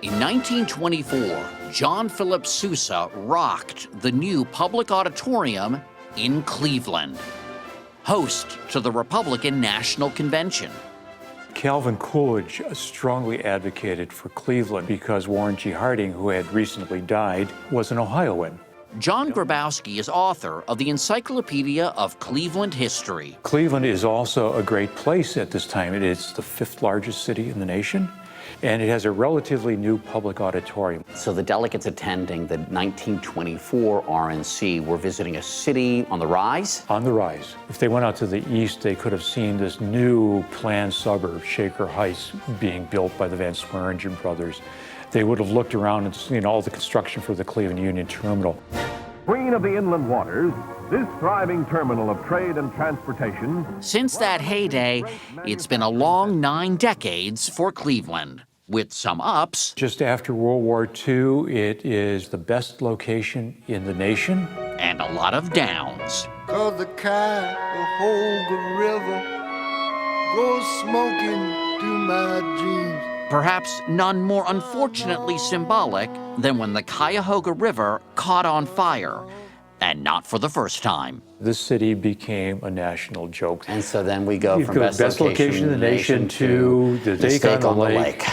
In 1924, John Philip Sousa rocked the new public auditorium in Cleveland, host to the Republican National Convention. Calvin Coolidge strongly advocated for Cleveland because Warren G. Harding, who had recently died, was an Ohioan. John Grabowski is author of the Encyclopedia of Cleveland History. Cleveland is also a great place at this time. It is the 5th largest city in the nation, and it has a relatively new public auditorium. So the delegates attending the 1924 RNC were visiting a city on the rise? On the rise. If they went out to the east, they could have seen this new planned suburb, Shaker Heights, being built by the Van Swearingen brothers. They would have looked around and seen all the construction for the Cleveland Union Terminal. Queen of the inland waters, this thriving terminal of trade and transportation. Since that heyday, it's been a long 9 decades for Cleveland, with some ups. Just after World War II, it is the best location in the nation. And a lot of downs. 'Cause the Cuyahoga River goes smoking through my dreams. Perhaps none more unfortunately symbolic than when the Cuyahoga River caught on fire, and not for the first time. This city became a national joke. And so then we go You from go best location in the nation to the stake on the lake.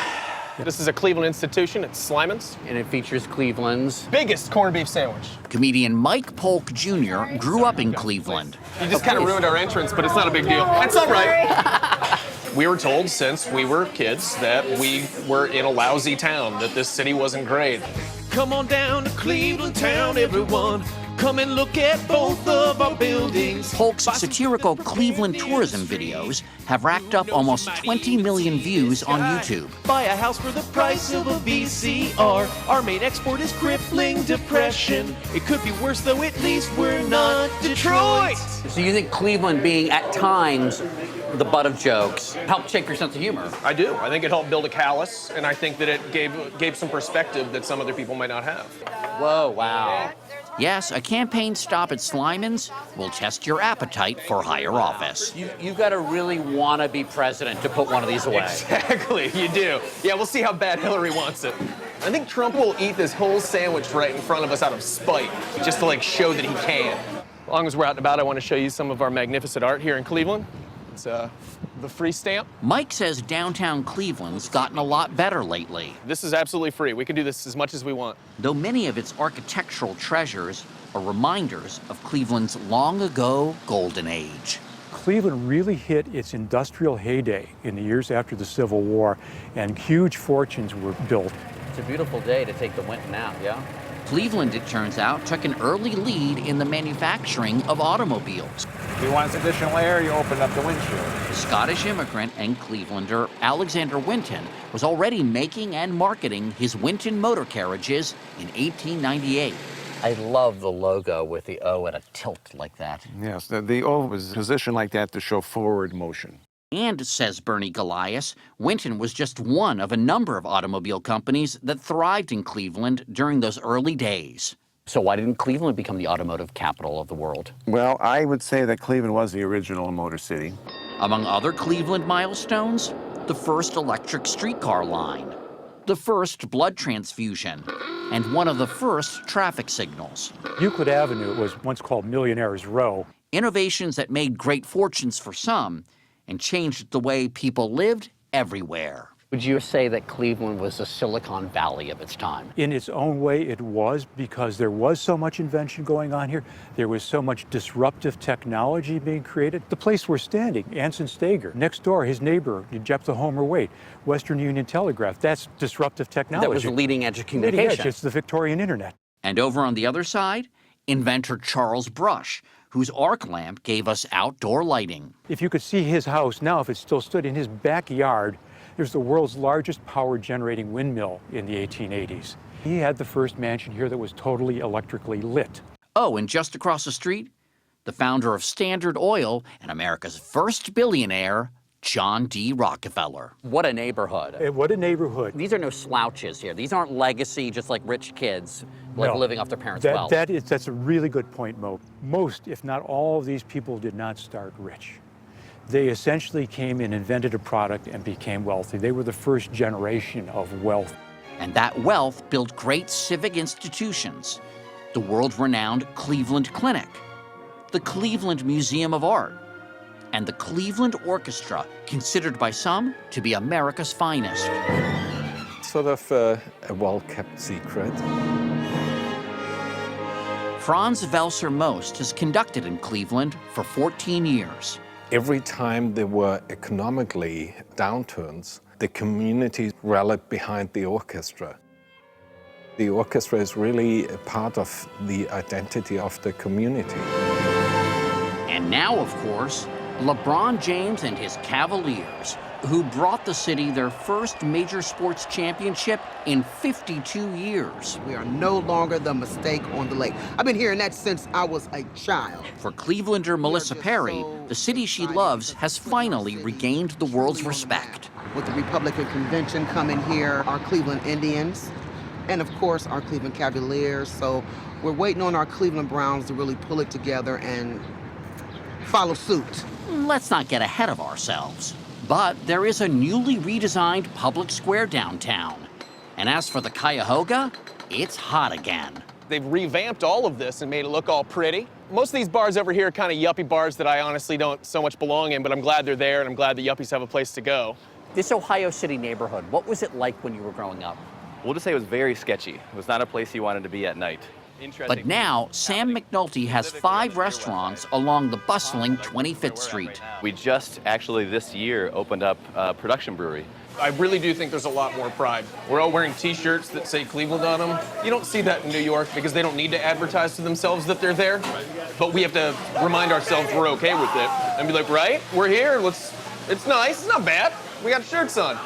This is a Cleveland institution. It's Slyman's. And it features Cleveland's Biggest corned beef sandwich. comedian Mike Polk Jr. grew up in Cleveland. You just kind of ruined our entrance, but it's not a big deal. It's all right. We were told since we were kids that we were in a lousy town, that this city wasn't great. Come on down to Cleveland town, everyone. Come and look at both of our buildings. Polk's satirical Cleveland tourism videos have racked up almost 20 million views on YouTube. Buy a house for the price of a VCR. Our main export is crippling depression. It could be worse, though at least we're not Detroit. So you think Cleveland being at times the butt of jokes helped shape your sense of humor? I do. I think it helped build a callus, and I think that it gave some perspective that some other people might not have. Whoa, wow. Yes, a campaign stop at Slyman's will test your appetite for higher office. You've got to really want to be president to put one of these away. Exactly, you do. Yeah, we'll see how bad Hillary wants it. I think Trump will eat this whole sandwich right in front of us out of spite, just to show that he can. As long as we're out and about, I want to show you some of our magnificent art here in Cleveland. It's the free stamp. Mike says downtown Cleveland's gotten a lot better lately. This is absolutely free. We can do this as much as we want. Though many of its architectural treasures are reminders of Cleveland's long ago golden age. Cleveland really hit its industrial heyday in the years after the Civil War, and huge fortunes were built. It's a beautiful day to take the wind out, yeah? Cleveland, it turns out, took an early lead in the manufacturing of automobiles. If you want additional air, you open up the windshield. Scottish immigrant and Clevelander Alexander Winton was already making and marketing his Winton motor carriages in 1898. I love the logo with the O at a tilt like that. Yes, the O was positioned like that to show forward motion. And, says Bernie Golias, Winton was just one of a number of automobile companies that thrived in Cleveland during those early days. So why didn't Cleveland become the automotive capital of the world? Well, I would say that Cleveland was the original motor city. Among other Cleveland milestones, the first electric streetcar line, the first blood transfusion, and one of the first traffic signals. Euclid Avenue was once called Millionaire's Row. Innovations that made great fortunes for some and changed the way people lived everywhere. Would you say that Cleveland was the Silicon Valley of its time? In its own way, it was, because there was so much invention going on here. There was so much disruptive technology being created. The place we're standing, Anson Stager, next door, his neighbor, Jephthah Homer Waite, Western Union Telegraph, that's disruptive technology. That was leading edge of communication. Leading edge, it's the Victorian internet. And over on the other side, inventor Charles Brush, whose arc lamp gave us outdoor lighting. If you could see his house now, if it still stood in his backyard, there's the world's largest power-generating windmill in the 1880s. He had the first mansion here that was totally electrically lit. Oh, and just across the street, the founder of Standard Oil and America's first billionaire, John D. Rockefeller. What a neighborhood. What a neighborhood. These are no slouches here. These aren't legacy, just like rich kids, No. living off their parents' wealth. That's a really good point, Mo. Most, if not all of these people did not start rich. They essentially came and invented a product and became wealthy. They were the first generation of wealth. And that wealth built great civic institutions. The world-renowned Cleveland Clinic, the Cleveland Museum of Art, and the Cleveland Orchestra, considered by some to be America's finest. Sort of a well-kept secret. Franz Welser Most has conducted in Cleveland for 14 years. Every time there were economically downturns, the community rallied behind the orchestra. The orchestra is really a part of the identity of the community. And now, of course, LeBron James and his Cavaliers, who brought the city their first major sports championship in 52 years. We are no longer the mistake on the lake. I've been hearing that since I was a child. For Clevelander Melissa Perry, the city she loves has finally regained the world's respect. With the Republican convention coming here, our Cleveland Indians, and of course our Cleveland Cavaliers. So we're waiting on our Cleveland Browns to really pull it together and follow suit. Let's not get ahead of ourselves. But there is a newly redesigned public square downtown. And as for the Cuyahoga, it's hot again. They've revamped all of this and made it look all pretty. Most of these bars over here are kind of yuppie bars that I honestly don't so much belong in, but I'm glad they're there and I'm glad the yuppies have a place to go. This Ohio City neighborhood, what was it like when you were growing up? We'll just say it was very sketchy. It was not a place you wanted to be at night. But now, Sam McNulty has 5 restaurants along the bustling 25th Street. We just actually this year opened up a production brewery. I really do think there's a lot more pride. We're all wearing t-shirts that say Cleveland on them. You don't see that in New York because they don't need to advertise to themselves that they're there. But we have to remind ourselves we're okay with it and be like, right, we're here, it's nice, it's not bad. We got shirts on.